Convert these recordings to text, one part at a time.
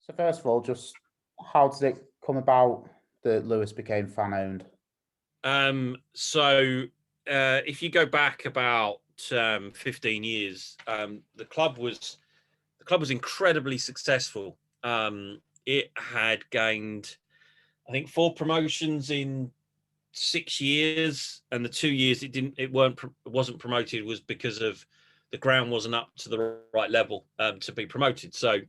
So first of all, just how did it come about that Lewis became fan owned? If you go back about 15 years, the club was incredibly successful. It had gained, I think, 4 promotions in 6 years, and the 2 years it wasn't promoted was because of the ground wasn't up to the right level to be promoted. So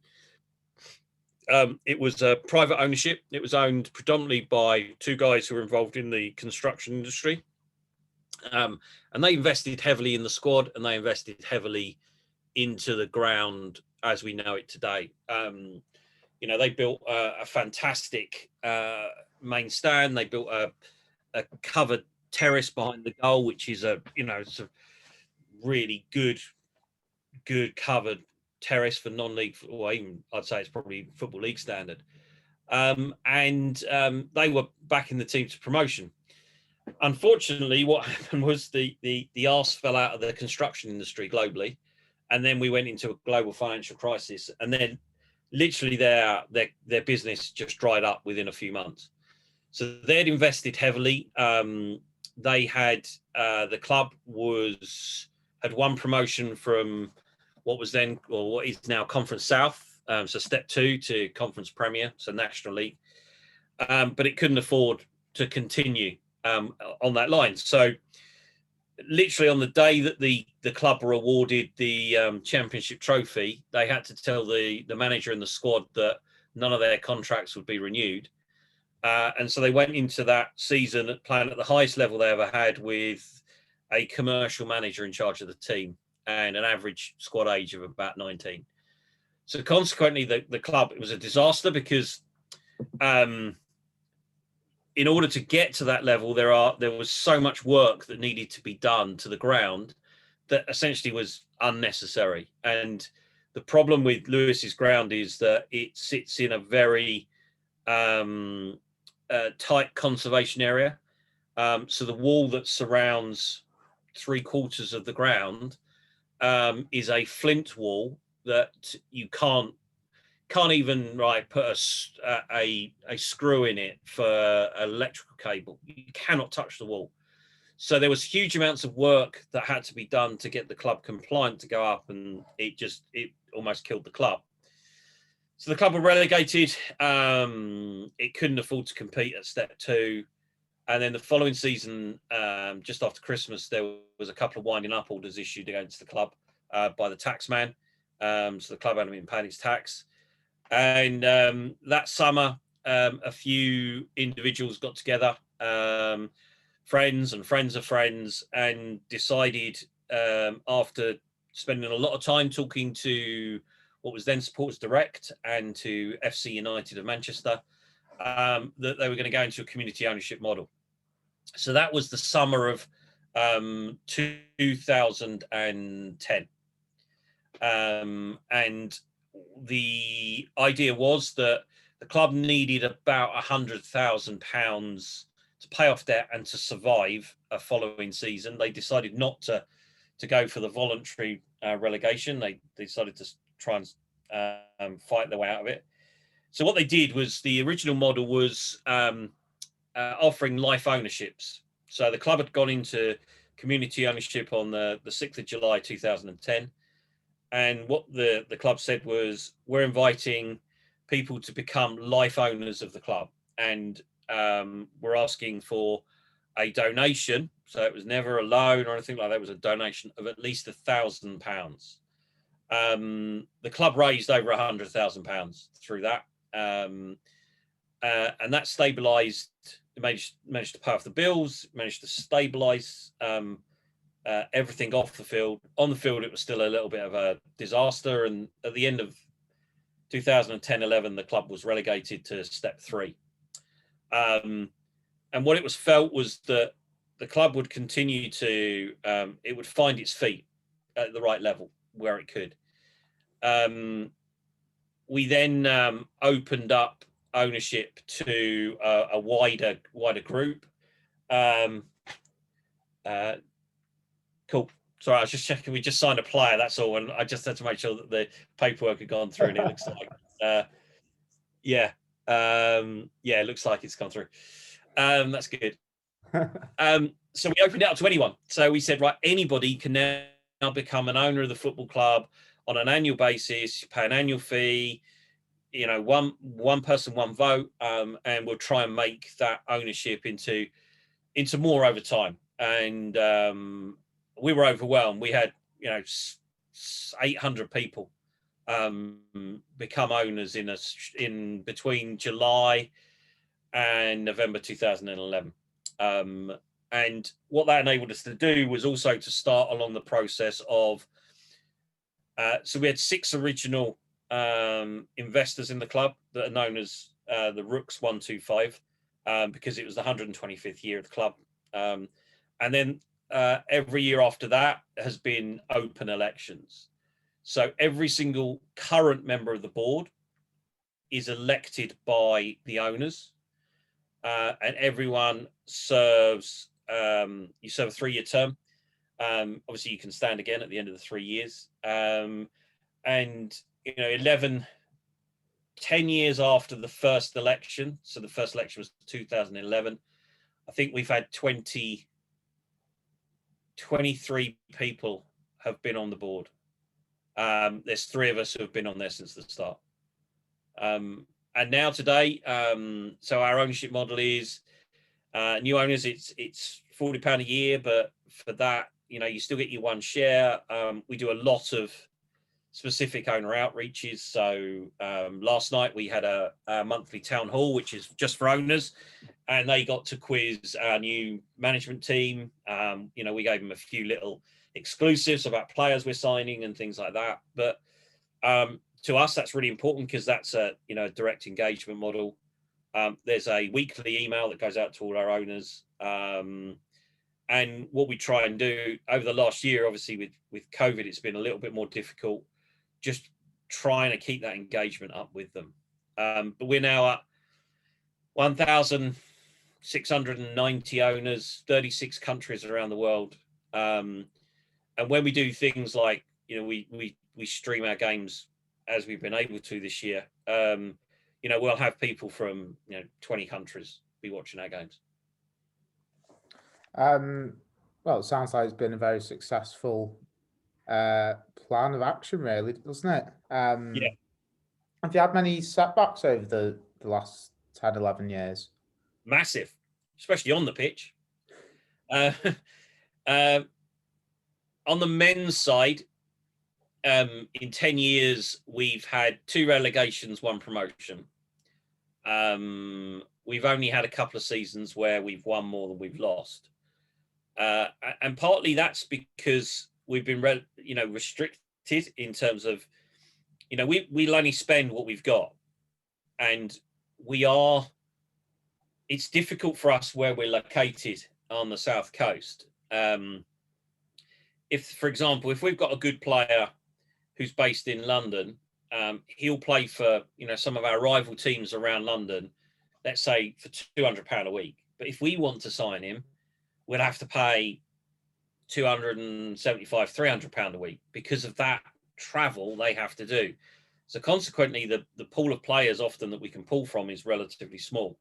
it was a private ownership. It was owned predominantly by 2 guys who were involved in the construction industry. And they invested heavily in the squad, and they invested heavily into the ground as we know it today. They built a fantastic main stand. They built a covered terrace behind the goal, which is it's a really good covered terrace for non-league, or even I'd say it's probably football league standard. They were backing the team to promotion. Unfortunately, what happened was the arse fell out of the construction industry globally, and then we went into a global financial crisis, and then literally their business just dried up within a few months. So they'd invested heavily. They had the club had won promotion from what was then, or what is now, Conference South, so Step 2 to Conference Premier, so National League, but it couldn't afford to continue on that line. So literally on the day that the club were awarded the championship trophy, they had to tell the manager and the squad that none of their contracts would be renewed. And so they went into that season playing at the highest level they ever had, with a commercial manager in charge of the team and an average squad age of about 19. So consequently, the club, it was a disaster, because in order to get to that level, there was so much work that needed to be done to the ground that essentially was unnecessary. And the problem with Lewis's ground is that it sits in a very tight conservation area. So the wall that surrounds 3/4 of the ground is a flint wall that you can't even put a screw in it for an electrical cable. You cannot touch the wall. So there was huge amounts of work that had to be done to get the club compliant to go up, and it almost killed the club. So the club were relegated. It couldn't afford to compete at Step 2. And then the following season, just after Christmas, there was a couple of winding up orders issued against the club by the taxman. So the club hadn't been paying its tax. And that summer, a few individuals got together, friends and friends of friends, and decided, after spending a lot of time talking to what was then Supporters Direct and to FC United of Manchester, that they were going to go into a community ownership model. So that was the summer of 2010. And the idea was that the club needed about £100,000 to pay off debt and to survive a following season. They decided not to go for the voluntary relegation. They decided to try and fight their way out of it. So what they did was, the original model was offering life ownerships. So the club had gone into community ownership on the 6th of July 2010. And what the club said was, we're inviting people to become life owners of the club. And we're asking for a donation. So it was never a loan or anything like that. It was a donation of at least £1,000. The club raised over £100,000 through that. And that stabilised, managed to pay off the bills, managed to stabilise everything off the field. On the field, it was still a little bit of a disaster. And at the end of 2010-11, the club was relegated to Step 3. And what it was felt was that the club would continue to, it would find its feet at the right level where it could. We then opened up ownership to a wider group. Cool. Sorry, I was just checking. We just signed a player. That's all, and I just had to make sure that the paperwork had gone through. And it looks like Yeah. Yeah, it looks like it's come through. That's good. So we opened it up to anyone. So we said, right, anybody can now become an owner of the football club on an annual basis, pay an annual fee, one person, one vote, and we'll try and make that ownership into more over time. And we were overwhelmed. We had 800 people become owners in between July and November 2011. And what that enabled us to do was also to start along the process of so we had 6 original investors in the club that are known as the Rooks 125, because it was the 125th year of the club. And then every year after that has been open elections. So every single current member of the board is elected by the owners, and everyone serves. You serve a 3-year term. Obviously, you can stand again at the end of the 3 years. And 10 years after the first election, so the first election was 2011, I think we've had 23 people have been on the board. There's 3 of us who have been on there since the start. And now today, so our ownership model is new owners, it's £40 a year, but for that, you still get your 1 share. We do a lot of specific owner outreaches. So last night we had a monthly town hall, which is just for owners, and they got to quiz our new management team. We gave them a few little exclusives about players we're signing and things like that. But to us, that's really important because that's a direct engagement model. There's a weekly email that goes out to all our owners. And what we try and do over the last year, obviously with COVID, it's been a little bit more difficult, just trying to keep that engagement up with them. But we're now at 1,690 owners, 36 countries around the world. And when we do things like, we stream our games as we've been able to this year, we'll have people from 20 countries be watching our games. Well, it sounds like it's been a very successful plan of action, really, doesn't it? Yeah. Have you had many setbacks over the last 10, 11 years? Massive, especially on the pitch. On the men's side, in 10 years, we've had 2 relegations, 1 promotion. We've only had a couple of seasons where we've won more than we've lost. And partly that's because we've been restricted in terms of, we'll only spend what we've got. And it's difficult for us where we're located on the South Coast. If, for example, if we've got a good player who's based in London, he'll play for, some of our rival teams around London, let's say for £200 a week. But if we want to sign him, we'd have to pay £275, £300 a week because of that travel they have to do. So consequently, the pool of players often that we can pull from is relatively small.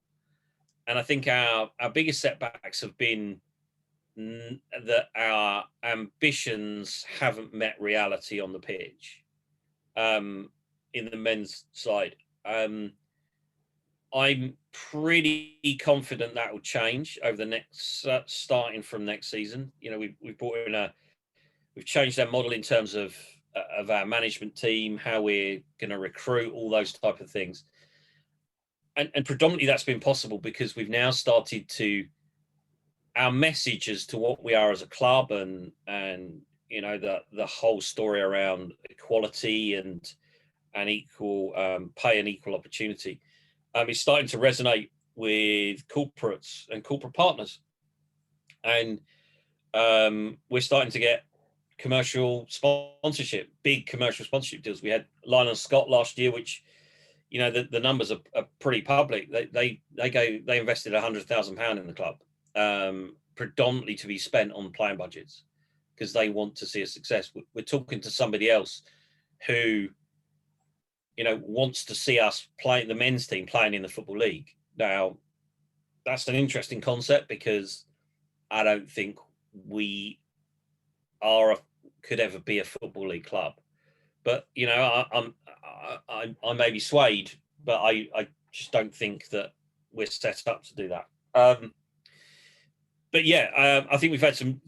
And I think our biggest setbacks have been that our ambitions haven't met reality on the pitch. In the men's side, I'm pretty confident that will change over the next, starting from next season. We've brought in we've changed our model in terms of our management team, how we're going to recruit, all those type of things. And predominantly that's been possible because we've now started to, our message as to what we are as a club and the whole story around equality and equal pay and equal opportunity is starting to resonate with corporates and corporate partners. And we're starting to get commercial sponsorship, big commercial sponsorship deals. We had Lionel Scott last year, which, the numbers are pretty public. They invested £100,000 in the club, predominantly to be spent on playing budgets because they want to see a success. We're talking to somebody else who wants to see us playing the men's team playing in the Football League. Now, that's an interesting concept because I don't think we could ever be a Football League club. But I may be swayed, but I just don't think that we're set up to do that. But yeah, I think we've had some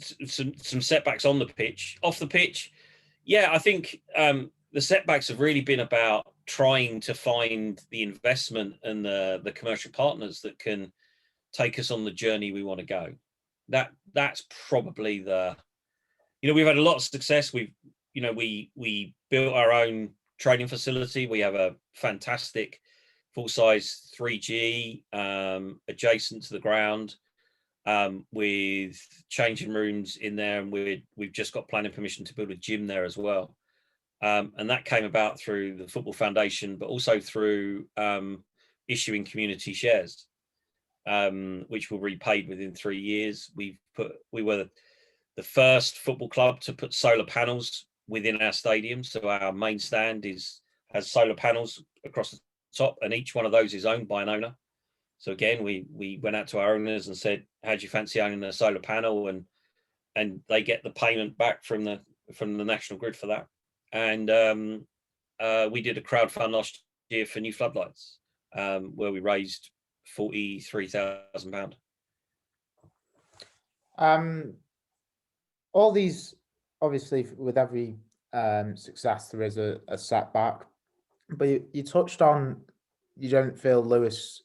setbacks on the pitch. Off the pitch, yeah, I think the setbacks have really been about trying to find the investment and the commercial partners that can take us on the journey we want to go. That's probably we've had a lot of success. We built our own training facility. We have a fantastic full-size 3G adjacent to the ground, with changing rooms in there, and we've just got planning permission to build a gym there as well. And that came about through the Football Foundation, but also through issuing community shares, which were repaid within 3 years. We were the first football club to put solar panels within our stadium. So our main stand has solar panels across the top, and each one of those is owned by an owner. So again, we went out to our owners and said, how do you fancy owning a solar panel? And they get the payment back from the National Grid for that. And we did a crowdfund last year for new floodlights, where we raised £43,000. All these, obviously, with every success, there is a setback. But you touched on, you don't feel Lewes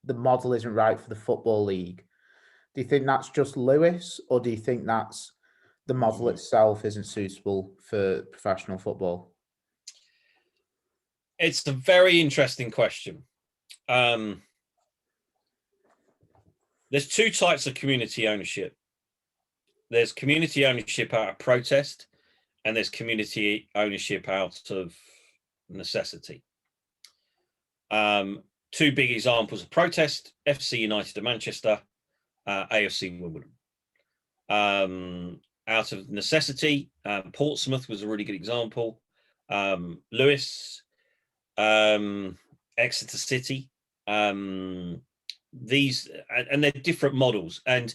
the model isn't right for the Football League. Do you think that's just Lewes, or do you think that's the model itself isn't suitable for professional football? It's a very interesting question. There's two types of community ownership. There's community ownership out of protest, and there's community ownership out of necessity. Two big examples of protest: FC United of Manchester, AFC Wimbledon. Out of necessity, Portsmouth was a really good example. Lewes, Exeter City. These, and they're different models. And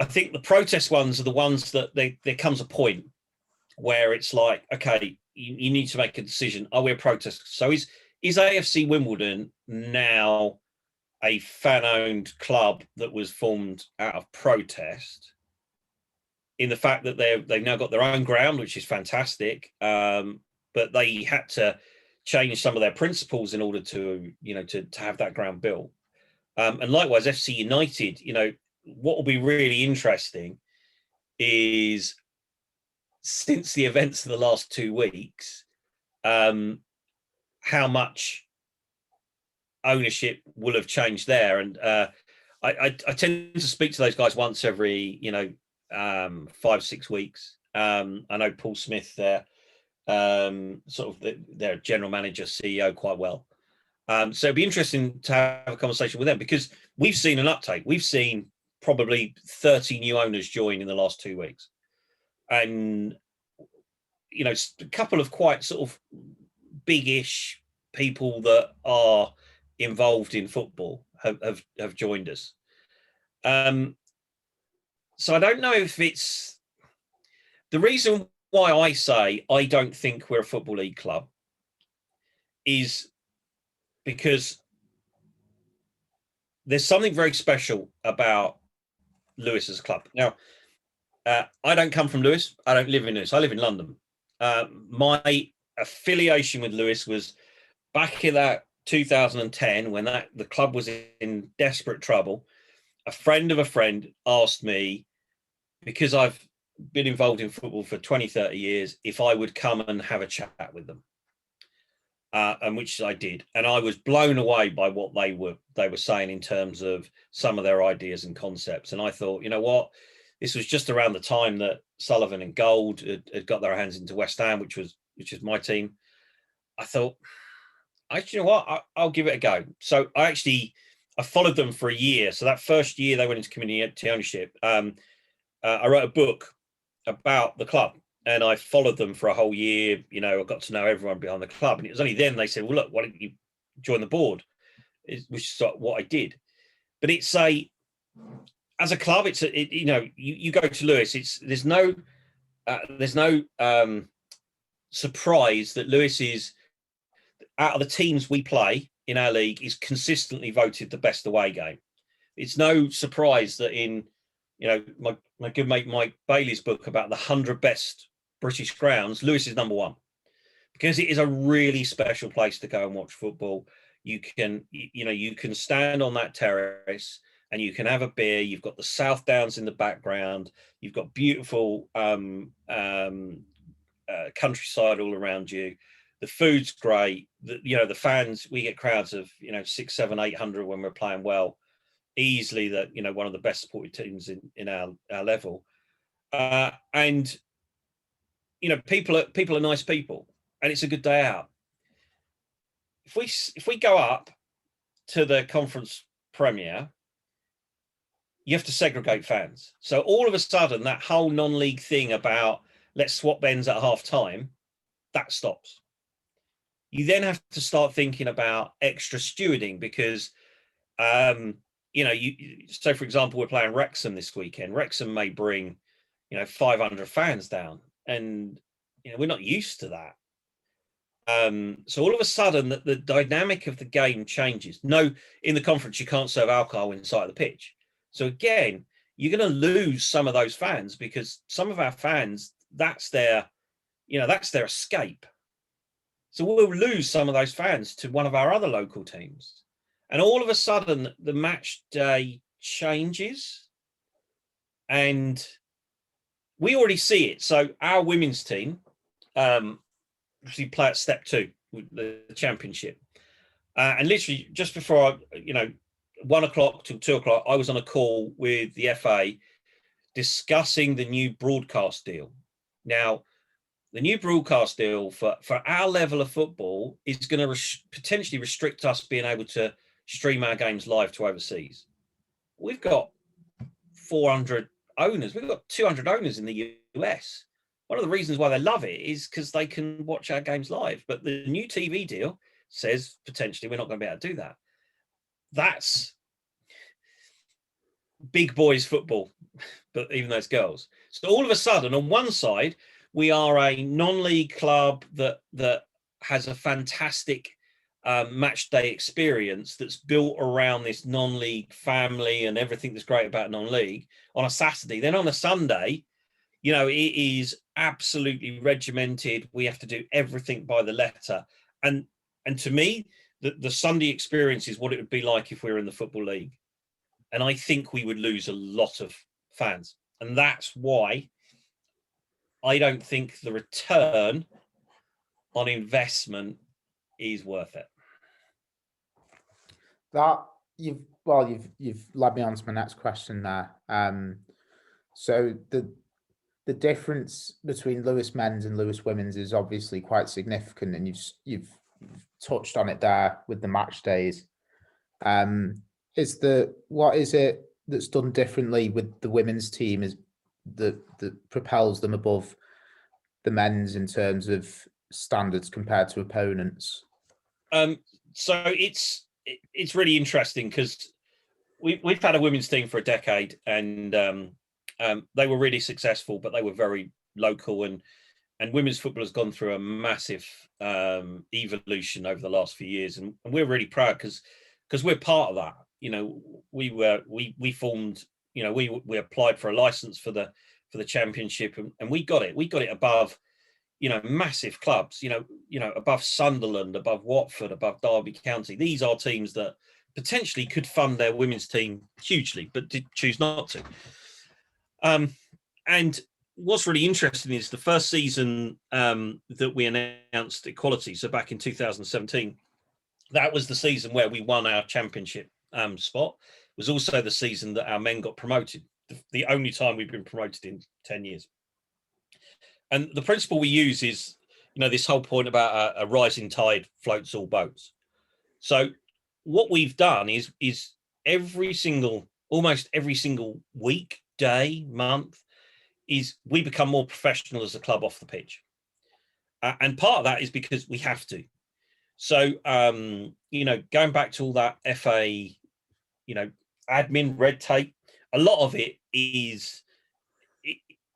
I think the protest ones are the ones that there comes a point where it's like, okay, you need to make a decision. Are we a protest? So is AFC Wimbledon now a fan-owned club that was formed out of protest, in the fact that they've now got their own ground, which is fantastic, but they had to change some of their principles in order to have that ground built. And likewise, FC United, what will be really interesting is, since the events of the last 2 weeks, how much ownership will have changed there. And I tend to speak to those guys once every 5-6 weeks. I know Paul Smith, their general manager, CEO, quite well. So it'd be interesting to have a conversation with them, because we've seen an uptake. We've seen probably 30 new owners join in the last 2 weeks, and a couple of quite sort of big-ish people that are involved in football have joined us. So I don't know if it's the reason why I say I don't think we're a Football League club is because there's something very special about Lewes as a club. Now, I don't come from Lewes. I don't live in Lewes. I live in London. My affiliation with Lewes was back in that 2010, when the club was in desperate trouble. A friend of a friend asked me, because I've been involved in football for 20-30 years, if I would come and have a chat with them, and which I did. And I was blown away by what they were saying in terms of some of their ideas and concepts. And I thought, you know what, this was just around the time that Sullivan and Gold had got their hands into West Ham, which is my team. I thought, actually, you know what, I'll give it a go. So I followed them for a year. So that first year they went into community ownership, I wrote a book about the club, and I followed them for a whole year. You know, I got to know everyone behind the club, and it was only then they said, "Well, look, why don't you join the board?" Which is what I did. But it's as a club, you go to Lewes. There's no surprise that Lewes is, out of the teams we play in our league, is consistently voted the best away game. It's no surprise that in, my good mate Mike Bailey's book about the 100 best British grounds, Lewes is number one, because it is a really special place to go and watch football. You can stand on that terrace and you can have a beer. You've got the South Downs in the background. You've got beautiful countryside all around you. The food's great. The fans, we get crowds of 600, 700, 800 when we're playing well. Easily one of the best supported teams in our level. And people are nice people, and it's a good day out. If we go up to the Conference Premier, you have to segregate fans. So all of a sudden, that whole non-league thing about let's swap ends at half time, that stops. You then have to start thinking about extra stewarding, because so for example, we're playing Wrexham this weekend. Wrexham may bring 500 fans down, and we're not used to that. So all of a sudden, the dynamic of the game changes. No, in the conference, you can't serve alcohol inside the pitch. So again, you're going to lose some of those fans, because some of our fans, that's their escape. So we'll lose some of those fans to one of our other local teams. And all of a sudden, the match day changes. And we already see it. So our women's team, we play at step 2, the championship. And literally just before 1 o'clock till 2 o'clock, I was on a call with the FA discussing the new broadcast deal. Now, the new broadcast deal for our level of football is going to potentially restrict us being able to stream our games live to overseas. We've got 400 owners. We've got 200 owners in the US. One of the reasons why they love it is because they can watch our games live. But the new TV deal says potentially we're not going to be able to do that. That's big boys football, but even though it's girls. So all of a sudden, on one side, we are a non-league club that has a fantastic match day experience that's built around this non-league family and everything that's great about non-league on a Saturday. Then on a Sunday, it is absolutely regimented. We have to do everything by the letter. And to me, the Sunday experience is what it would be like if we were in the Football League. And I think we would lose a lot of fans. And that's why I don't think the return on investment is worth it. That you've led me on to my next question there. So the difference between Lewes men's and Lewes women's is obviously quite significant, and you've touched on it there with the match days. What is it that's done differently with the women's team is that propels them above the men's in terms of standards compared to opponents? So it's really interesting, because we've had a women's team for a decade, and they were really successful, but they were very local, and women's football has gone through a massive evolution over the last few years, and we're really proud because we're part of that. We formed, we applied for a license for the championship, and we got it above massive clubs, above Sunderland, above Watford, above Derby County. These are teams that potentially could fund their women's team hugely, but did choose not to. And what's really interesting is the first season that we announced equality, so back in 2017, that was the season where we won our championship spot. It was also the season that our men got promoted, the only time we've been promoted in 10 years. And the principle we use is, this whole point about a rising tide floats all boats. So what we've done is almost every single week, day, month, is we become more professional as a club off the pitch. And part of that is because we have to. So, going back to all that FA, admin red tape, a lot of it is,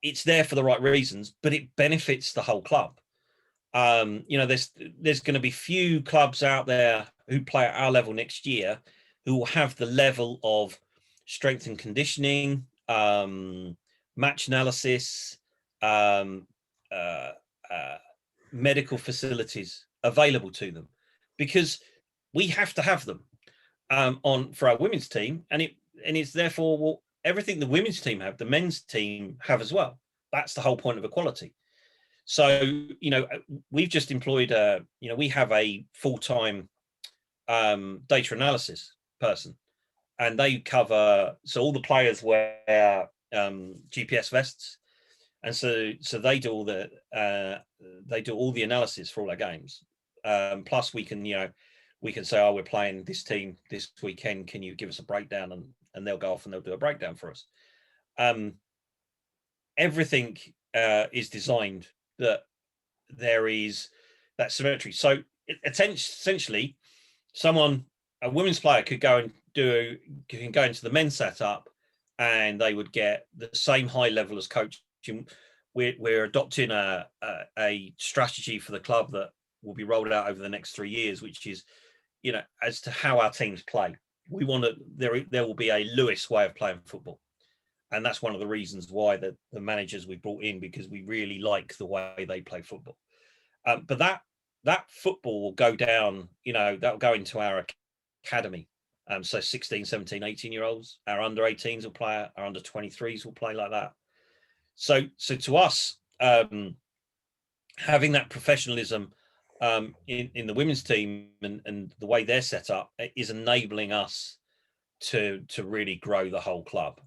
it's there for the right reasons, but it benefits the whole club. There's going to be few clubs out there who play at our level next year who will have the level of strength and conditioning, match analysis, medical facilities available to them, because we have to have them on for our women's team, and it's therefore everything the women's team have, the men's team have as well. That's the whole point of equality. So, we've just employed we have a full-time data analysis person, and they cover, so all the players wear GPS vests, and so they do all the analysis for all our games. Plus we can say, oh, we're playing this team this weekend, can you give us a breakdown? And they'll go off and they'll do a breakdown for us. Everything is designed that there is that symmetry. So essentially, a women's player could go into the men's setup, and they would get the same high level as coaching. We're adopting a strategy for the club that will be rolled out over the next 3 years, which is, as to how our teams play. We want there will be a Lewis way of playing football. And that's one of the reasons why the managers we brought in, because we really like the way they play football. But that football will go down, that'll go into our academy. So 16, 17, 18-year-olds, our under 18s will play, our under 23s will play like that. So to us, having that professionalism in the women's team and the way they're set up is enabling us to really grow the whole club.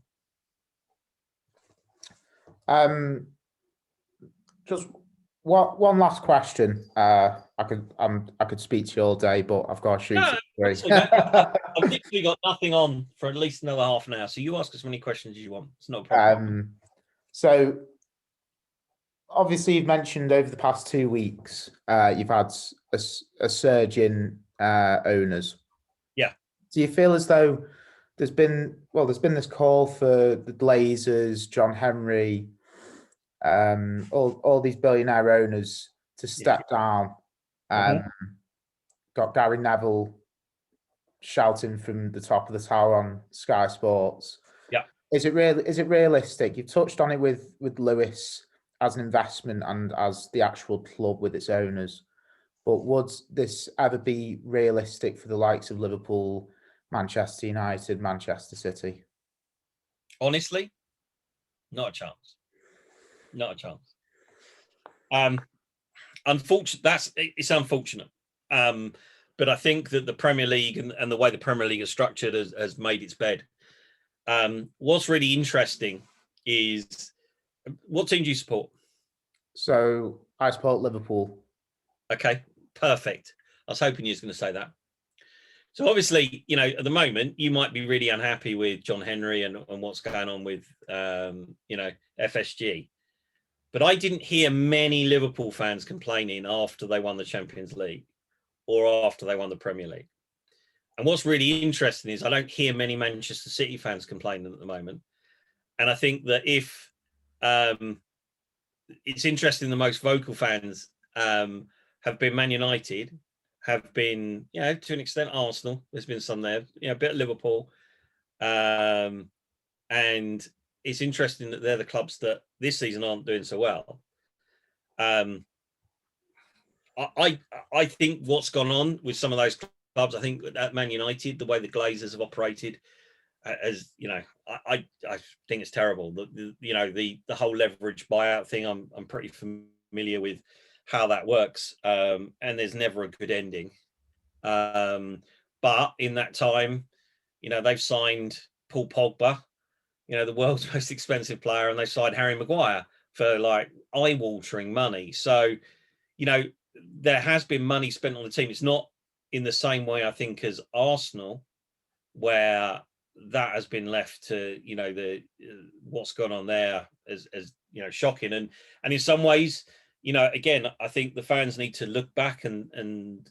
Just one last question. I could speak to you all day, but I've got to shoot. I've literally got nothing on for at least another half an hour. So you ask as many questions as you want. It's not a problem. So obviously you've mentioned over the past 2 weeks, you've had a surge in owners. Yeah. Do you feel as though there's been this call for the Glazers, John Henry, all these billionaire owners to step down? Got Gary Neville shouting from the top of the tower on Sky Sports. Yeah. Is it realistic? You've touched on it with Lewis as an investment and as the actual club with its owners, but would this ever be realistic for the likes of Liverpool, Manchester United, Manchester City? Honestly, not a chance. Not a chance. It's unfortunate. But I think that the Premier League and the way the Premier League is structured has made its bed. What's really interesting is, what team do you support? So I support Liverpool. Okay, perfect. I was hoping you was going to say that. So obviously, at the moment, you might be really unhappy with John Henry and what's going on with, FSG. But I didn't hear many Liverpool fans complaining after they won the Champions League or after they won the Premier League. And what's really interesting is I don't hear many Manchester City fans complaining at the moment. And I think that if it's interesting, the most vocal fans have been Man United, have been, to an extent, Arsenal. There's been some there, a bit of Liverpool. And it's interesting that they're the clubs that this season aren't doing so well. I think what's gone on with some of those clubs, I think at Man United, the way the Glazers have operated, as I think it's terrible. The whole leverage buyout thing, I'm pretty familiar with how that works, and there's never a good ending. But in that time, they've signed Paul Pogba, the world's most expensive player, and they signed Harry Maguire for like eye-watering money. So, there has been money spent on the team. It's not in the same way, I think, as Arsenal, where that has been left to, what's gone on there as shocking. And in some ways, again, I think the fans need to look back and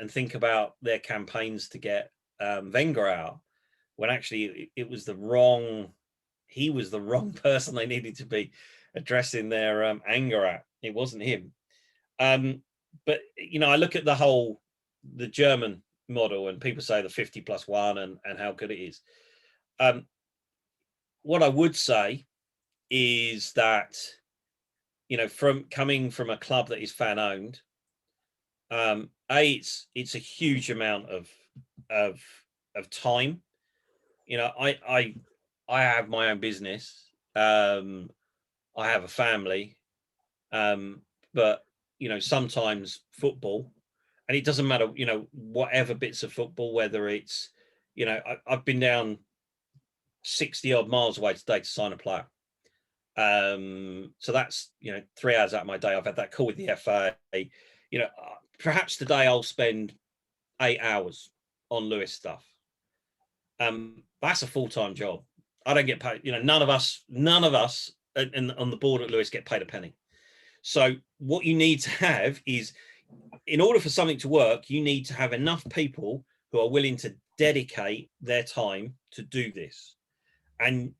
think about their campaigns to get Wenger out, when actually it was he was the wrong person they needed to be addressing their anger at. It wasn't him. But I look at the German model, and people say the 50+1 and how good it is. What I would say is that, from coming from a club that is fan owned, it's a huge amount of time. I have my own business. I have a family, but sometimes football, and it doesn't matter, whatever bits of football, whether it's, I've been down 60 odd miles away today to sign a player. So that's 3 hours out of my day. I've had that call with the FA. Perhaps today I'll spend 8 hours on Lewis stuff. That's a full-time job. I don't get paid. None of us on the board at Lewis get paid a penny. So what you need to have is, in order for something to work, you need to have enough people who are willing to dedicate their time to do this. And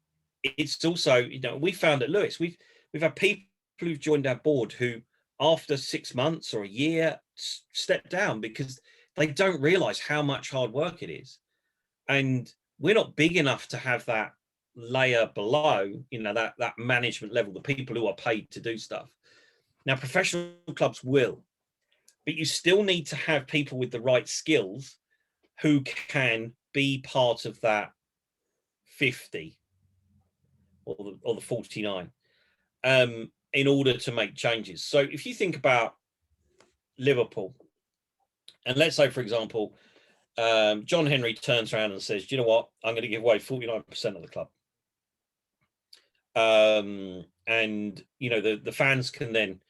it's also, we found at Lewis, we've had people who've joined our board who, after 6 months or a year, step down because they don't realize how much hard work it is. And we're not big enough to have that layer below, that management level, the people who are paid to do stuff. Now, professional clubs will, but you still need to have people with the right skills who can be part of that 50 or the 49 in order to make changes. So if you think about Liverpool, and let's say, for example, John Henry turns around and says, "Do you know what? I'm going to give away 49% of the club." And the fans can then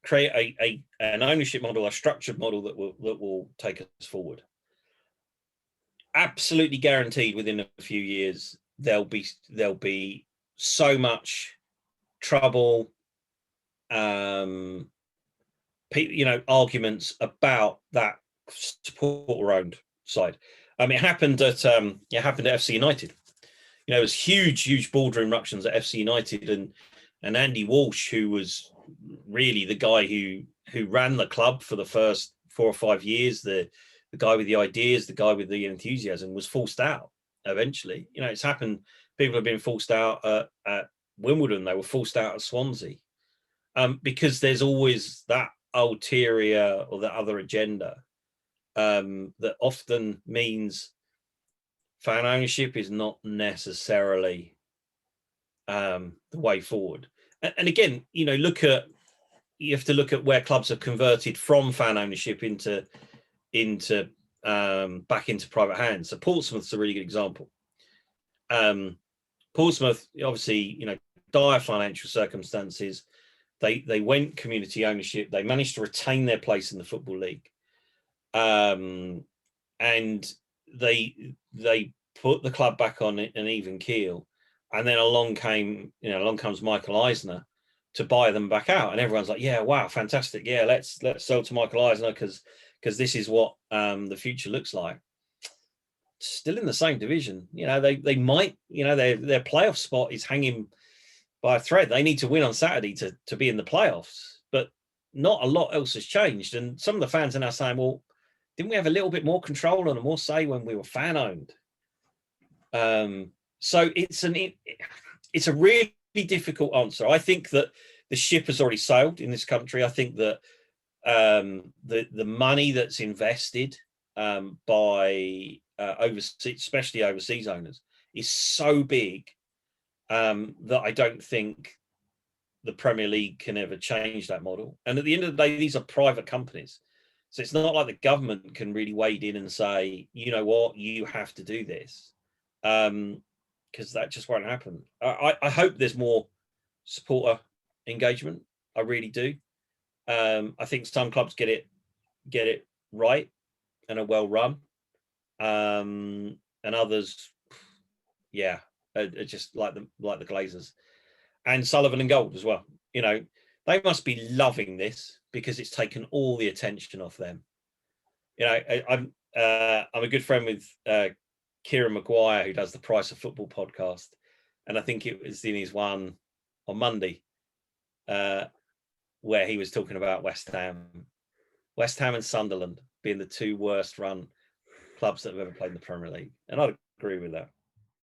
create an ownership model, a structured model that will take us forward. Absolutely guaranteed, within a few years there'll be so much trouble, arguments about that supporter-owned side. It happened at FC United. It was huge boardroom ructions at FC United, and Andy Walsh, who was really the guy who ran the club for the first 4 or 5 years, the guy with the ideas, the guy with the enthusiasm, was forced out eventually. It's happened. People have been forced out at Wimbledon. They were forced out at Swansea, because there's always that ulterior or that other agenda that often means fan ownership is not necessarily the way forward. And again, you have to look at where clubs have converted from fan ownership into back into private hands. So Portsmouth's a really good example. Portsmouth, obviously, dire financial circumstances. They went community ownership. They managed to retain their place in the Football League, and they put the club back on an even keel. And then along comes Michael Eisner to buy them back out, and everyone's like, "Yeah, wow, fantastic! Yeah, let's sell to Michael Eisner because this is what the future looks like." Still in the same division, they might, their playoff spot is hanging by a thread. They need to win on Saturday to be in the playoffs, but not a lot else has changed. And some of the fans are now saying, "Well, didn't we have a little bit more control and more say when we were fan owned?" So it's a really difficult answer. I think that the ship has already sailed in this country. I think that the money that's invested by overseas, especially overseas owners, is so big that I don't think the Premier League can ever change that model. And at the end of the day, these are private companies. So it's not like the government can really wade in and say, "You know what, you have to do this," because that just won't happen. I hope there's more supporter engagement. I really do. I think some clubs get it right and are well run, and others, are just like the Glazers and Sullivan and Gold as well. You know, they must be loving this because it's taken all the attention off them. You know, I'm a good friend with Kieran Maguire, who does the Price of Football podcast, and I think it was in his one on Monday, where he was talking about West Ham and Sunderland being the two worst run clubs that have ever played in the Premier League, and I'd agree with that.